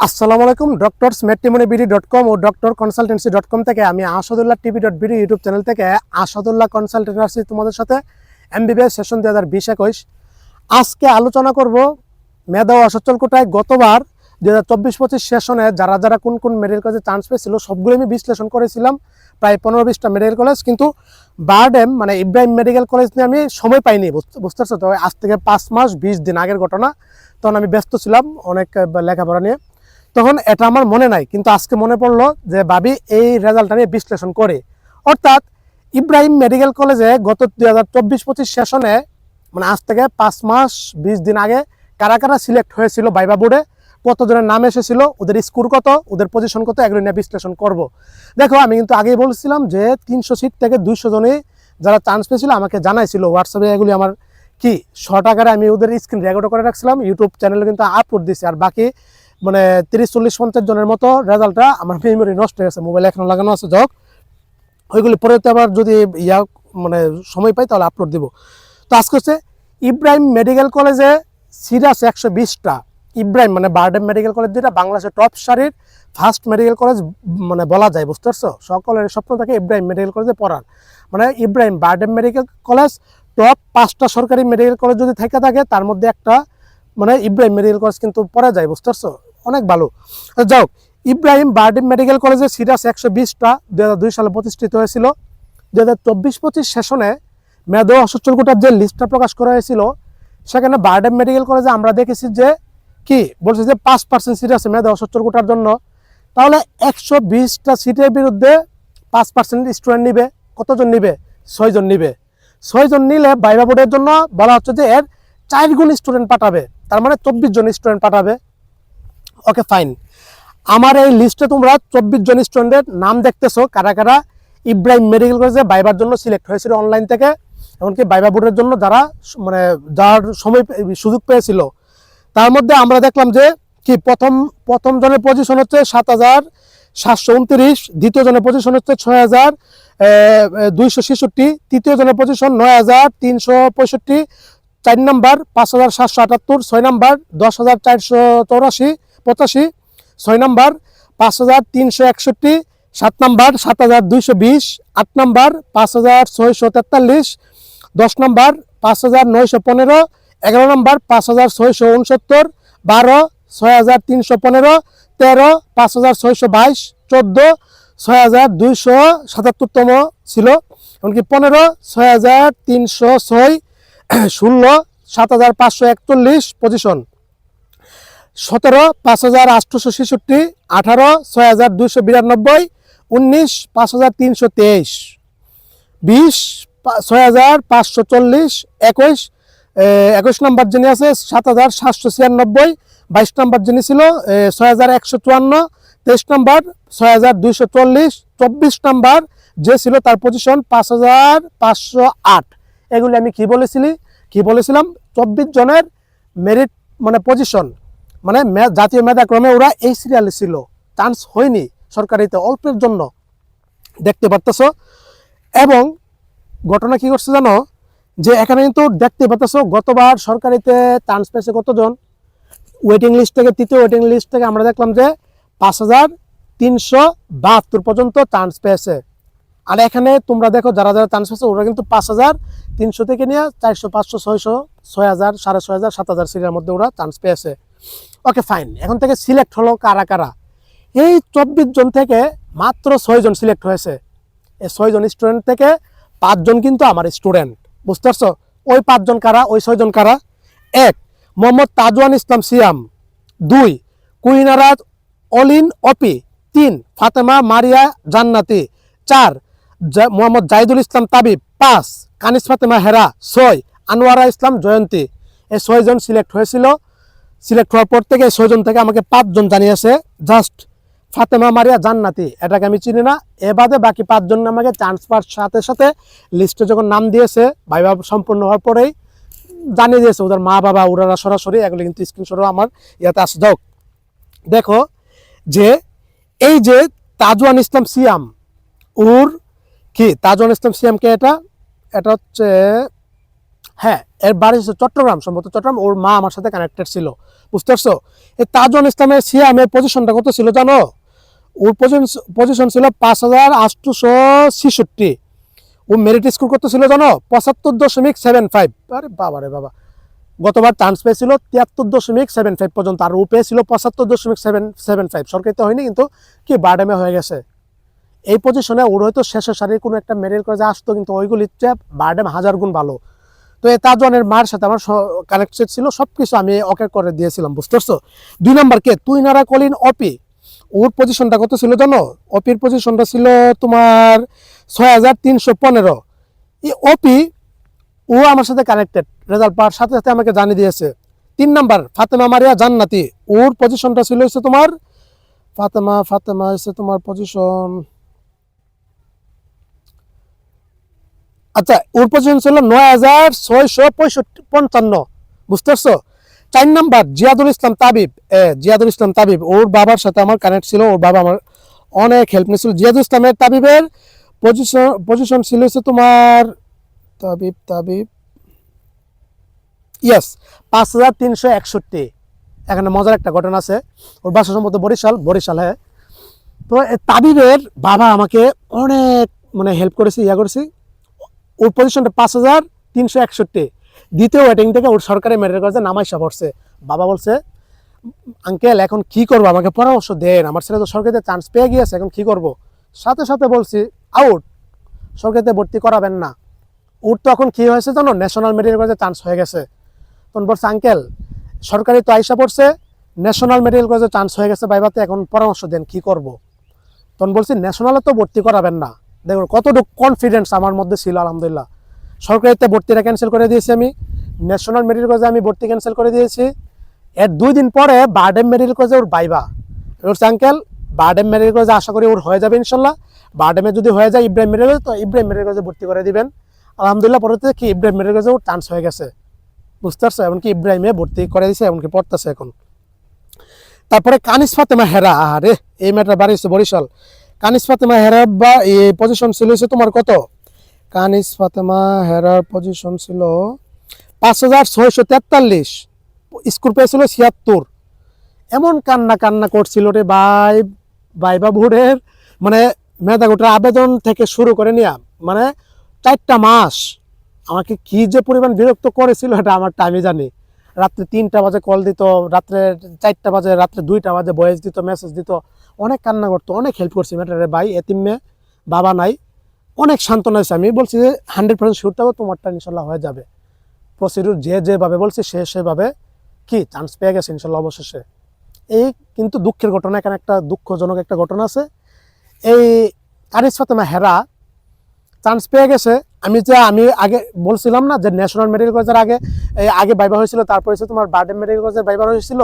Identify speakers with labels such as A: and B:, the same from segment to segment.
A: আসসালামু আলাইকুম। ডক্টরস মেট্রিমনিবিডি.com ও ডক্টর কনসালটেন্সি.com থেকে আমি আসাদুল্লাহ টিভি.বিডি ইউটিউব চ্যানেল থেকে আসাদুল্লাহ কনসালটেন্সি তোমাদের সাথে এমবিবিএস সেশন 2020-21 আজকে আলোচনা করব মেধা ও অসচ্ছল কোটায় গতবার 2024-25 সেশনে যারা যারা কোন কোন মেডিকেল কলেজে চান্স পেয়েছিল সবগুলো আমি বিশ্লেষণ করেছিলাম, প্রায় 15-20টা মেডিকেল কলেজ। কিন্তু বারডেম মানে ইব্রাহিম মেডিকেল কলেজ নিয়ে আমি সময় পাইনি, বুঝতে পারছো তো। আজ থেকে 5 মাস 20 দিন আগের ঘটনা, তখন আমি ব্যস্ত ছিলাম অনেক লেখাপড়া নিয়ে, তখন এটা আমার মনে নাই। কিন্তু আজকে মনে পড়লো যে ভাবি এই রেজাল্টটা নিয়ে বিশ্লেষণ করে। অর্থাৎ ইব্রাহিম মেডিকেল কলেজে গত 2024-25 সেশনে মানে আজ থেকে 5 মাস 20 দিন আগে কারা কারা সিলেক্ট হয়েছিল ভাইবা বোর্ডে, কতজনের নাম এসেছিল, ওদের স্কোর কত, ওদের পজিশন কত, এগুলো নিয়ে বিশ্লেষণ করব। দেখো, আমি কিন্তু আগেই বলছিলাম যে 300 সিট থেকে 200 জনই যারা চান্স পেয়েছিল আমাকে জানাইছিল হোয়াটসঅ্যাপে। এগুলি আমার কি শর্ট আকারে আমি ওদের স্ক্রিন রেকর্ড করে রাখছিলাম, ইউটিউব চ্যানেলে কিন্তু আপলোড দিচ্ছি। আর বাকি মানে 30-40-50 জনের মতো রেজাল্টটা আমার মেমোরি নষ্ট হয়ে গেছে, মোবাইলে এখনো লাগানো আছে। যাক, ওইগুলি পরে আবার যদি মানে সময় পাই তাহলে আপলোড দিব। তো আজকে হচ্ছে ইব্রাহিম মেডিকেল কলেজে সিরাস 120টা। ইব্রাহিম মানে বারডেম মেডিকেল কলেজ, যেটা বাংলাদেশের টপ সারির ফার্স্ট মেডিকেল কলেজ মানে বলা যায়, বুঝতে পারছো। সকলের স্বপ্ন থাকে ইব্রাহিম মেডিকেল কলেজে পড়ার, মানে Ibrahim BIRDEM medical college top 5টা সরকারি মেডিকেল কলেজ যদি থেকে থাকে তার মধ্যে একটা মানে ইব্রাহিম মেডিকেল কলেজ কিন্তু পড়া যায়, বুঝতে পারছো, অনেক ভালো। যাও, ইব্রাহিম বারডেম মেডিকেল কলেজে সিরাস 120টা 2002 সালে প্রতিষ্ঠিত হয়েছিল। 2024-25 সেশনে মেধা অসচ্ছল কোটার যে লিস্টটা প্রকাশ করা হয়েছিল সেখানে বারডেম মেডিকেল কলেজে আমরা দেখেছি যে কি বলছে যে 5% সিট আছে মেধা অসচ্ছল কোটার জন্য। তাহলে 120টা সিটের বিরুদ্ধে 5% স্টুডেন্ট নিবে, কতজন নিবে? 6 জন নিবে। 6 জন নিলে ভাইবা বোর্ডের জন্য বলা হচ্ছে যে এর 4 গুণ স্টুডেন্ট পাঠাবে, তার মানে 24 জন স্টুডেন্ট পাঠাবে। ওকে, ফাইন। আমার এই লিস্টে তোমরা 24 জন স্টুডেন্টের নাম দেখতেছো কারা কারা ইব্রাহিম মেডিকেল কলেজে ভাইবার জন্য সিলেক্ট হয়েছিল অনলাইন থেকে, এমনকি ভাইবা বোর্ডের জন্য যারা মানে যার সময় সুযোগ পেয়েছিল। তার মধ্যে আমরা দেখলাম যে কি প্রথম জনের পজিশন হচ্ছে 7,729, দ্বিতীয় জনের পজিশন হচ্ছে 6,266, তৃতীয় জনের পজিশন 9,365, 4 নম্বর 5,778, 6 নম্বর 10,485, 6 নম্বর 5,361, 7 নম্বর 7,220, 8 নম্বর 5,643, 10 নম্বর 5,915, 11 নম্বর 5,669, 12 6,315, 13 5,622, 14 6,277তম ছিল, এমনকি 15 6,306, 16 7,541 পজিশন, 17 5,866, 18 6,292, 19 5,323, 20 6,540, 21 নম্বর যিনি আছে 7,796, 22 নম্বর যিনি ছিল 6,154, 23 নম্বর 6,240, 24 নম্বর যে ছিল তার পজিশন 5,508। এগুলি আমি কি বলেছিলাম 24 জনের মেরিট মানে পজিশন, মানে জাতীয় মেধাক্রমে ওরা এই সিরিয়ালে ছিল, চান্স হয়নি সরকারিতে, অল্পের জন্য, দেখতে পারতেছো। এবং ঘটনা কি করছে জানো, যে এখানে কিন্তু দেখতে পাচ্ছ গতবার সরকারিতে চান্স পেয়েছে কতজন। ওয়েটিং লিস্ট থেকে, তৃতীয় ওয়েটিং লিস্ট থেকে আমরা দেখলাম যে 5,372 পর্যন্ত চান্স পেয়েছে। আর এখানে তোমরা দেখো যারা যারা চান্স পেয়েছে ওরা কিন্তু 5,300 থেকে নিয়ে 400, 500, 600, 6,000, 6,500, 7,000 সিটের মধ্যে ওরা চান্স পেয়েছে। ওকে, ফাইন। এখন থেকে সিলেক্ট হলো কারা কারা? এই 24 জন থেকে মাত্র 6 জন সিলেক্ট হয়েছে। এই 6 জন স্টুডেন্ট থেকে 5 জন কিন্তু আমার স্টুডেন্ট, বুঝতে পারছো। ওই 5 জন কারা, ওই 6 জন কারা? 1 মোহাম্মদ তাজওয়ান ইসলাম সিয়াম, 2 কুইনারাজ অলিন অপি, 3 ফাতেমা মারিয়া জান্নাতি, 4 মোহাম্মদ জাহিদুল ইসলাম তাবিব, 5 কানিস ফাতেমা হেরা, 6 আনোয়ারা ইসলাম জয়ন্তী। এই 6 জন সিলেক্ট হয়েছিল। সিলেক্ট হওয়ার পর থেকে এই 6 জন থেকে আমাকে 5 জন জানিয়েছে জাস্ট ফাতেমা মারিয়া জান্নাতি, এটাকে আমি চিনি না। এ বাদে বাকি 5 জন আমাকে চান্স পাওয়ার সাথে সাথে লিস্টে যখন নাম দিয়েছে ভাইবা সম্পূর্ণ হওয়ার পরেই জানিয়ে দিয়েছে ওদের মা বাবা, ওরা সরাসরি, এগুলো কিন্তু স্ক্রিনশটও আমার ইয়াতে আসে। যাও, দেখো যে এই যে তাজওয়ান ইসলাম সিয়াম, ওর কি তাজওয়ান ইসলাম সিয়ামকে এটা হচ্ছে হ্যাঁ এর বাড়ি হচ্ছে চট্টগ্রাম, সম্ভবত চট্টগ্রাম। ওর মা আমার সাথে কানেক্টেড ছিল, বুঝতে পারছো? এই তাজুল ইসলামের সিয়ামের পজিশনটা কত ছিল জানো? ওর পজিশন ছিল 5866। ও মেরিট স্কোর কত ছিল জানো? 75.75। আরে বাবা রে বাবা, গতবার চান্স পেয়েছিল 73.75 পর্যন্ত, আর ও পেয়েছিল 75.75। সরকারিতে হয়নি, কিন্তু কি বারডেমে হয়ে গেছে। এই পজিশনে ওর হয়তো শেষের সারির কোনো একটা মেরিট কলেজে আসতো, কিন্তু ওইগুলির চেয়ে বারডেম 1000 গুণ ভালো। তো এই তাজওয়ানের মার সাথে আমার কানেক্টেড ছিল, সব কিছু আমি ওকে করে দিয়েছিলাম, বুঝতে পারছো? 2 নাম্বার কে তুই নারা কলিন অপি। ওর পজিশনটা কত ছিল জানো? অপির পজিশনটা ছিল তোমার 6315। এই অপি ও আমার সাথে কানেক্টেড, রেজাল্ট পাওয়ার সাথে সাথে আমাকে জানিয়ে দিয়েছে। 3 নাম্বার ফাতেমা মারিয়া জান্নাতি। ওর পজিশনটা ছিল হচ্ছে তোমার ফাতেমা হচ্ছে তোমার পজিশন, আচ্ছা ওর পজিশন ছিল 9655, বুঝতে পারছো? 4 নাম্বার জিয়াদুল ইসলাম তাবিব। ওর বাবার সাথে আমার কানেক্ট ছিল, ওর বাবা আমার অনেক হেল্প নিয়েছিল। জিয়াদুল ইসলামের তাবিবের পজিশন ছিল হচ্ছে তোমার তাবিব ইয়েস 5361। এখানে মজার একটা ঘটনা আছে, ওর বাসা সম্ভবত বরিশাল। হ্যাঁ, তো তাবিবের বাবা আমাকে অনেক মানে হেল্প করেছে, করেছি। ওর পজিশনটা 5361। দ্বিতীয় ওয়েটিং থেকে ওর সরকারি মেরিট কলেজে নামাইসা পড়ছে। বাবা বলছে, আঙ্কেল এখন কি করবো, আমাকে পরামর্শ দেন, আমার ছেলে তো সরকারিতে চান্স পেয়ে গিয়েছে, এখন কি করব? সাথে সাথে বলছি আউট, সরকারিতে ভর্তি করাবেন না। ওর তখন কি হয়েছে জানো? ন্যাশনাল মেডিকেল কলেজে চান্স হয়ে গেছে। তখন বলছে, আঙ্কেল সরকারি তো আইসা পড়ছে, ন্যাশনাল মেডিকেল কলেজে চান্স হয়ে গেছে ভাইবাতে, এখন পরামর্শ দেন কি করব? তখন বলছি ন্যাশনালে তো ভর্তি করাবেন না। দেখুন কতটুকু কনফিডেন্স আমার মধ্যে ছিল। আলহামদুলিল্লাহ, সরকারিতে ভর্তিটা ক্যান্সেল করে দিয়েছি আমি, ন্যাশনাল মেডিকেল কলেজে আমি ভর্তি ক্যান্সেল করে দিয়েছি। এর 2 দিন পরে বারডেম মেডিকেল কলেজে ওর বাইবা। বলছে, আঙ্কেল বারডেম মেডিকেল কলেজে আশা করি ওর হয়ে যাবে ইনশাল্লাহ। বারডেমে যদি হয়ে যায় ইব্রাহিম মেডিকেল কলেজ, তো ইব্রাহিম মেডিকেল কলেজে ভর্তি করে দিবেন। আলহামদুলিল্লাহ, পরবর্তীতে কি ইব্রাহিম মেডিকেল কলেজে ওর চান্স হয়ে গেছে, বুঝতে পারছো? এমনকি ইব্রাহিমে ভর্তি করে দিয়েছে, এমনকি পড়তেছে এখন। তারপরে কানিস ফাতেমা হেরা, আরে এই মেয়েটার বাড়ি হচ্ছে বরিশাল। কানিস ফাতেমা হেরা বা এই পজিশন ছিল হচ্ছে তোমার কত? কানিস ফাতেমা হেরার পজিশন ছিল 5643, স্কোর পেয়েছিল 76। এমন কান্না করছিল রে ভাই, বাবুরের মানে মেধাগোটার আবেদন থেকে শুরু করে নিয়ে মানে 4টা মাস আমাকে কি যে পরিমাণ বিরক্ত করেছিল, এটা আমার টাইমে জানি। রাত্রে 3টা বাজে কল দিত, রাত্রে 4টা বাজে, রাত্রে 2টা বাজে ভয়েস দিত, মেসেজ দিত, অনেক কান্না করতো, অনেক হেল্প করছি মেয়েটারে ভাই। এতিম মেয়ে, বাবা নাই, অনেক সান্ত্বনা হয়েছে। আমি বলছি যে 100% শিওর থাকবো তোমারটা ইনশাল্লাহ হয়ে যাবে। প্রসিডিউর যেভাবে বলছি সেভাবে কি চান্স পেয়ে গেছে ইনশাল্লাহ অবশেষে। এই কিন্তু দুঃখের ঘটনা, এখানে একটা দুঃখজনক একটা ঘটনা আছে। এই কানিস ফাতেমা হেরা চান্স পেয়ে গেছে। আমি আগে বলছিলাম না যে ন্যাশনাল মেডিকেল কলেজের আগে বাইবা হয়েছিল, তারপর হচ্ছে তোমার বারডেম মেডিকেল কলেজের বাইবা হয়েছিল,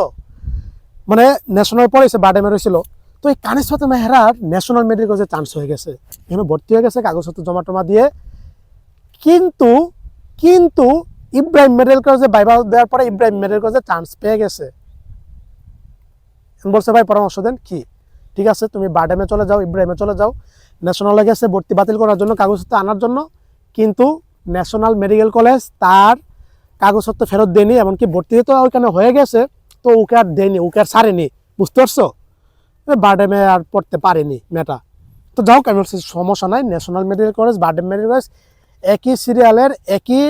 A: মানে ন্যাশনাল পরে এসে বারডেমের হয়েছিল। তো এই কানিস ফাতেমা হেরার ন্যাশনাল মেডিকেল কলেজে চান্স হয়ে গেছে, এখানে ভর্তি হয়ে গেছে কাগজপত্র জমা টমা দিয়ে। কিন্তু কিন্তু ইব্রাহিম মেডিকেল কলেজে বাইবা দেওয়ার পরে ইব্রাহিম মেডিকেল কলেজে চান্স পেয়ে গেছে। বলছে ভাই পরামর্শ দেন কি? ঠিক আছে, তুমি বারডেমে চলে যাও, ইব্রাহিমে চলে যাও, ন্যাশনালে গেছে ভর্তি বাতিল করার জন্য, কাগজপত্র আনার জন্য। কিন্তু ন্যাশনাল মেডিকেল কলেজ তার কাগজপত্র ফেরত দেয়নি, এমনকি ভর্তি তো ওইখানে হয়ে গেছে, তো ওকে আর দেয়নি, ওকে আর ছাড়েনি, বুঝতে পারছো? বারডেমে আর পড়তে পারেনি মেয়েটা। তো যাও, আমি বলছি সমস্যা নাই, national medical college BIRDEM medical college একই সিরিয়ালের, একই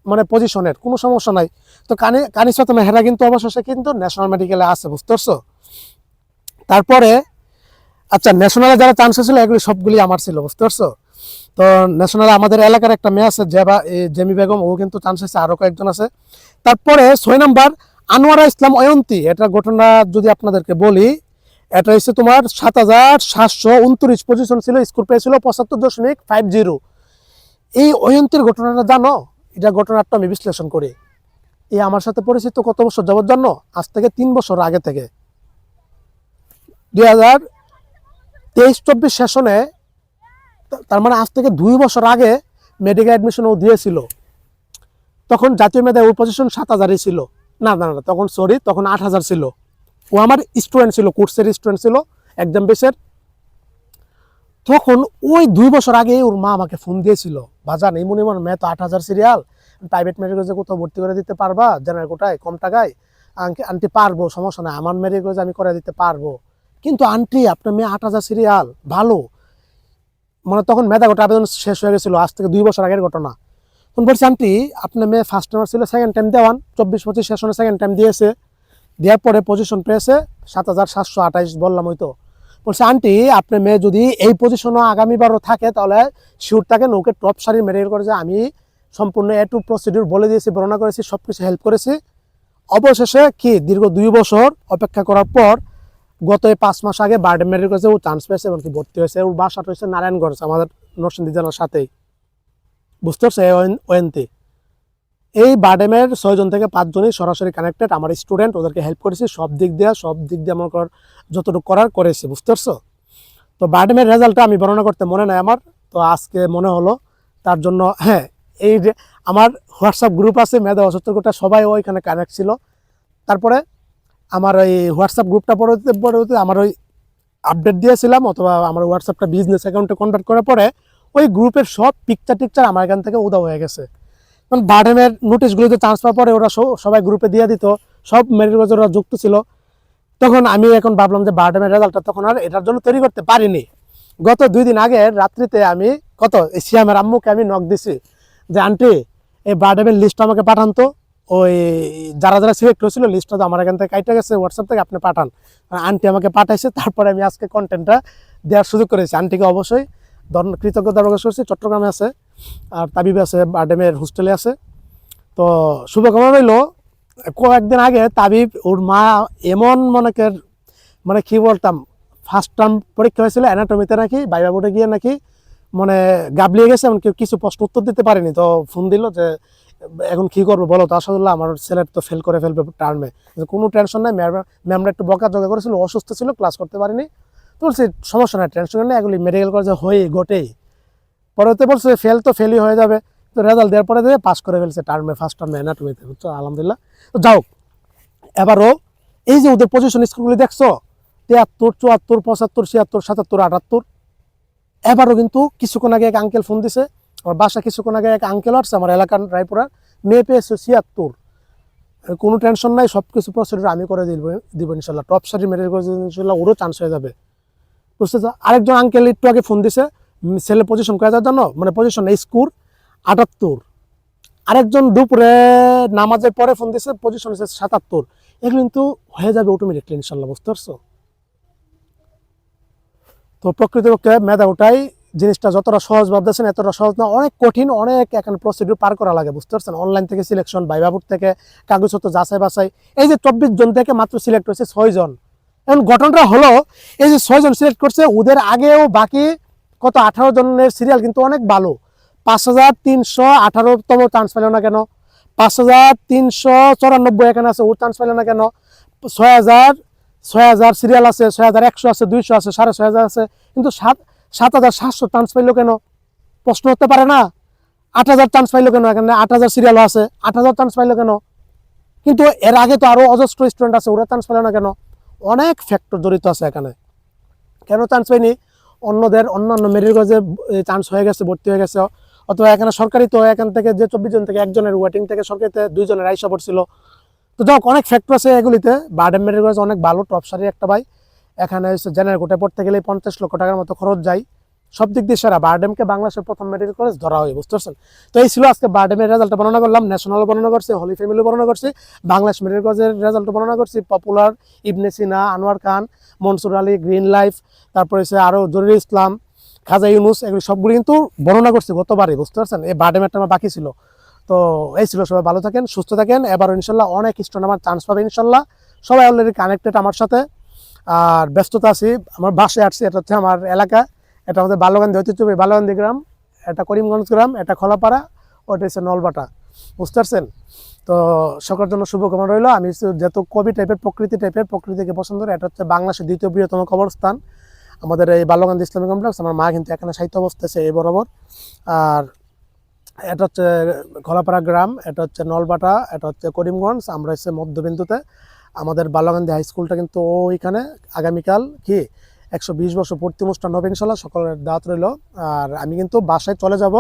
A: মানে পজিশনের, কোনো সমস্যা নাই। তো কানিস ফাতেমা হেরা কিন্তু অবশেষে কিন্তু ন্যাশনাল মেডিকেলে আছে, বুঝতে পারছো? তারপরে আচ্ছা, ন্যাশনালে যারা চান্স ছিল এগুলি সবগুলি আমার ছিল, বুঝতে পারছো? তো ন্যাশনালে আমাদের এলাকার একটা মেয়ে আছে জেমি বেগম, ও কিন্তু চান্স হয়েছে, আরও কয়েকজন আছে। তারপরে 6 নাম্বার আনোয়ারা ইসলাম অয়ন্তী। এটা ঘটনা যদি আপনাদেরকে বলি, এটা হচ্ছে তোমার 7729 পজিশন ছিল, স্কোর পেয়েছিল 75.50। এই অয়ন্তীর ঘটনাটা জানো? এটা ঘটনাটা আমি বিশ্লেষণ করি। এই আমার সাথে পরিচিত কত বছর যাবত জানো? আজ থেকে 3 বছর আগে থেকে, 2023-24 সেশনে, তার মানে আজ থেকে 2 বছর আগে মেডিকেল অ্যাডমিশন ও দিয়েছিল। তখন জাতীয় মেধায় ওর পজিশন 7000-ই ছিল, না, তখন সরি, তখন 8000 ছিল। ও আমার স্টুডেন্ট ছিল, কোর্সের স্টুডেন্ট ছিল, এক্সাম বেসের। তখন ওই 2 বছর আগে ওর মা আমাকে ফোন দিয়েছিল, বাজান এই মনে মেয়ে তো 8000 সিরিয়াল, প্রাইভেট মেডিকেল কলেজে কোথাও ভর্তি করে দিতে পারবা জেনারেল কোটায় কম টাকায়? আন্টি পারবো, সমস্যা নাই, আমার মেডিকেল কলেজে আমি করে দিতে পারবো। কিন্তু আন্টি আপনার মেয়ে 8,000 সিরিয়াল, ভালো, মানে তখন মেধা কোটা আবেদন শেষ হয়ে গেছিলো, আজ থেকে 2 বছর আগের ঘটনা। তখন বলছি আন্টি আপনার মেয়ে ফার্স্ট টাইমার ছিল, সেকেন্ড টাইম দেওয়ান, 24-25 সেশনে সেকেন্ড টাইম দিয়েছে, দেওয়ার পরে পজিশন পেয়েছে 7,728, বললাম ওই তো। বলছে আন্টি আপনার মেয়ে যদি এই পজিশনও আগামীবারও থাকে তাহলে শিওর থাকে ওকে টপ সারির মেডিকেল কলেজে আমি সম্পূর্ণ এ টু প্রসিডিউর বলে দিয়েছি, বর্ণনা করেছি, সব কিছু হেল্প করেছি। অবশেষে কি দীর্ঘ 2 বছর অপেক্ষা করার পর গত 5 মাস আগে বারডেম মেডিকেল কলেজে ও চান্স পেয়েছে এবং কি ভর্তি হয়েছে। ওর বাসাটা হচ্ছে নারায়ণগঞ্জ, আমাদের নরসিংদী জেলার সাথেই, বুঝতে পারছো? ওএনতে এই বারডেমের 6 জন থেকে 5 জনই সরাসরি কানেক্টেড, আমার স্টুডেন্ট, ওদেরকে হেল্প করেছি সব দিক দিয়ে আমার যতটুকু করার করেছি, বুঝতে পারছো? তো বারডেমের রেজাল্টটা আমি বর্ণনা করতে মনে নাই আমার, তো আজকে মনে হলো তার জন্য। হ্যাঁ, এই যে আমার হোয়াটসঅ্যাপ গ্রুপ আছে মেধা 75 কোটা, সবাই ওইখানে কানেক্ট ছিল। তারপরে আমার ওই হোয়াটসঅ্যাপ গ্রুপটা পরবর্তীতে আমার ওই আপডেট দিয়েছিলাম, অথবা আমার হোয়াটসঅ্যাপটা বিজনেস অ্যাকাউন্টে কনভার্ট করার পরে ওই গ্রুপের সব পিকচার আমার এখান থেকে উধাও হয়ে গেছে। কারণ বারডেমের নোটিশগুলোতে চান্স পাওয়ার পরে ওরা সবাই গ্রুপে দিয়ে দিত, সব মেডিকেল কলেজে ওরা যুক্ত ছিল। তখন আমি এখন ভাবলাম যে বারডেমের রেজাল্টটা তখন আর এটার জন্য তৈরি করতে পারিনি। গত 2 দিন আগে রাত্রিতে আমি সিয়ামের আম্মুকে আমি নক দিছি যে আন্টি এই বারডেমের লিস্ট আমাকে পাঠান তো, ওই যারা যারা সিলেক্ট হয়েছিল লিস্টটা তো আমার এখান থেকে কাইটে গেছে, হোয়াটসঅ্যাপ থেকে আপনি পাঠান। আন্টি আমাকে পাঠাইছে, তারপরে আমি আজকে কন্টেন্টটা দেওয়ার সুযোগ করেছি। আন্টিকে অবশ্যই কৃতজ্ঞতা প্রকাশ করছি। চট্টগ্রামে আছে, আর তাবিবে আছে, বারডেমের হোস্টেলে আছে। তো শুভকামনা রইল। কয়েকদিন আগে তাবিব ওর মা এমন মানে কি বলতাম, ফার্স্ট টার্ম পরীক্ষা হয়েছিল অ্যানাটমিতে, নাকি বাইবা বোর্ডে গিয়ে নাকি মানে গাবলিয়ে গেছে, এমন কিছু প্রশ্ন উত্তর দিতে পারেনি। তো ফোন দিল যে এখন কি করবো বলো তো, আসাদুল্লাহ আমার ছেলের তো ফেল করে ফেলবে টার্মে, কোনো টেনশন নাই। ম্যামরা একটু বকাঝকা করেছিল, অসুস্থ ছিল, ক্লাস করতে পারিনি। তো বলছি সমস্যা নাই, টেনশন নেই, এগুলি মেডিকেল কলেজে হয়ে ঘটেই। পরে বলছে ফেল তো ফেলই হয়ে যাবে। তো রেজাল্ট দেওয়ার পরে পাস করে ফেলছে টার্মে, ফার্স্ট টার্মে অ্যানাটমিতে, বুঝছো, আলহামদুলিল্লাহ। তো যাও, এবারও এই যে ওদের পজিশন স্কুলগুলি দেখছো 73, 74, 75, 76, 77, 78, এবারও কিন্তু কিছুক্ষণ আগে এক আঙ্কেল ফোন দিছে আমার বাসা, কিছুক্ষণ আগে এক আঙ্কেল আসছে আমার এলাকার রায়পুরার, মেয়ে পেয়েছে 76। কোনো টেনশন নাই, সব কিছু প্রসিডিউর আমি করে দিব ইনশাল্লাহ। টপ সারি মেডিকেল কলেজ ইনশাল্লাহ ওরও চান্স হয়ে যাবে, বুঝতেছো? আরেকজন আঙ্কেল একটু আগে ফোন দিছে ছেলে পজিশন কয়ে যাওয়ার জন্য, মানে পজিশন স্কোর 78। আরেকজন দুপুরে নামাজের পরে ফোন দিছে পজিশন হচ্ছে 77। এগুলো কিন্তু হয়ে যাবে অটোমেটিকলি ইনশাল্লাহ, বুঝতে পারছো? তো প্রকৃতপক্ষে মেধা ওটাই জিনিসটা যতটা সহজ ভাবতেছেন এতটা সহজ না, অনেক কঠিন, অনেক এখন প্রসিডিউর পার করা লাগে, বুঝতে পারছেন? অনলাইন থেকে সিলেকশন, ভাইবা বোর্ড থেকে কাগজপত্র যাচাই বাছাই। এই যে 24 জন থেকে মাত্র সিলেক্ট হয়েছে 6 জন। এখন ঘটনাটা হলো এই যে 6 জন সিলেক্ট করছে, ওদের আগেও বাকি 18 জনের সিরিয়াল কিন্তু অনেক ভালো। 5,318তম চান্স পেল না কেন? 5,394 এখানে আছে, ওর চান্স পেল না কেন? 6,000 সিরিয়াল আছে, 6,100 আছে, 200 আছে, 6,500 আছে, কিন্তু 7,700 চান্স পাইলো কেন? প্রশ্ন হতে পারে না? 8,000 চান্স পাইলো কেন? এখানে 8,000 সিরিয়ালও আছে, 8,000 চান্স পাইলো কেন? কিন্তু এর আগে তো আরো অজস্র স্টুডেন্ট আছে, ওরা চান্স পেলো না কেন? অনেক ফ্যাক্টর জড়িত আছে এখানে। কেন চান্স পাইনি? অন্যান্য মেরিট কলেজে চান্স হয়ে গেছে, ভর্তি হয়ে গেছে, অথবা এখানে সরকারি তো এখান থেকে যে 24 জন থেকে একজনের ওয়েটিং থেকে সরকারিতে 2 জনের আইসা পড়ছিল। তো যাক, অনেক ফ্যাক্টর আছে এগুলিতে। বারডেম মেডিকেল কলেজ অনেক ভালো, টপ সারি একটা ভাই। এখানে জেনারেল কোটায় পড়তে গেলে 50 লক্ষ টাকার মতো খরচ যায়, সব দিক দিয়ে সেরা। বারডেমকে বাংলাদেশের প্রথম মেডিকেল কলেজ ধরা হয়, বুঝতে পারছেন? তো এই ছিল আজকে বারডেমের রেজাল্ট বর্ণনা করলাম, ন্যাশনাল বর্ণনা করছি, হলি ফ্যামিলি বর্ণনা করছি, বাংলাদেশ মেডিকেল কলেজের রেজাল্ট বর্ণনা করছি, পপুলার, ইবনে সিনা, আনোয়ার খান, মনসুর আলী, গ্রিন লাইফ, তারপরে আরও জরির ইসলাম, খাজা ইউনুস, এগুলি সবগুলি কিন্তু বর্ণনা করছি গতবারই, বুঝতে পারছেন? এই বারডেমেরটা আমার বাকি ছিল। তো এই ছিল, সবাই ভালো থাকেন, সুস্থ থাকেন। এবার ইনশাল্লাহ অনেক স্টুডেন্ট আমার চান্স পাবে ইনশাল্লাহ। সবাই অলরেডি কানেক্টেড আমার সাথে, আর ব্যস্ততা আছি। আমার বাসায় আসছি, এটা হচ্ছে আমার এলাকা, এটা আমাদের বালুকান্দি ঐতিহ্যবাহী বালুকান্দি গ্রাম, এটা করিমগঞ্জ গ্রাম, এটা খোলাপাড়া, ওটা হচ্ছে নলবাটা, বুঝতে পারছেন? তো সকলের জন্য শুভকামনা রইল। আমি যেহেতু কবি টাইপের, প্রকৃতিকে পছন্দ করি। এটা হচ্ছে বাংলাদেশের 2য় বৃহত্তম কবরস্থান আমাদের এই বালুকান্দি ইসলামিক কমপ্লেক্স। আমার মা কিন্তু এখানে সাহিত্য অবস্থায় এই বরাবর। আর এটা হচ্ছে খোলাপাড়া গ্রাম, এটা হচ্ছে নলবাটা, এটা হচ্ছে করিমগঞ্জ, আমরা হচ্ছে মধ্যবিন্দুতে। আমাদের বালুকান্দি হাই স্কুলটা কিন্তু ওইখানে। আগামীকাল 120 বছর পূর্তি অনুষ্ঠান হবে ইনশাল্লাহ, সকলের দাওয়াত রইল। আর আমি কিন্তু বাসায় চলে যাব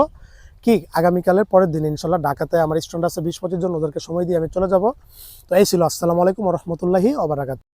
A: কি আগামীকালের পরের দিন ইনশাল্লাহ ঢাকাতে আমার স্টুডেন্ট আছে 20-25 জন, ওদেরকে সময় দিয়ে আমি চলে যাব। তো এই ছিল। আসসালামু আলাইকুম ওয়া রাহমাতুল্লাহি ওয়া বারাকাতুহু।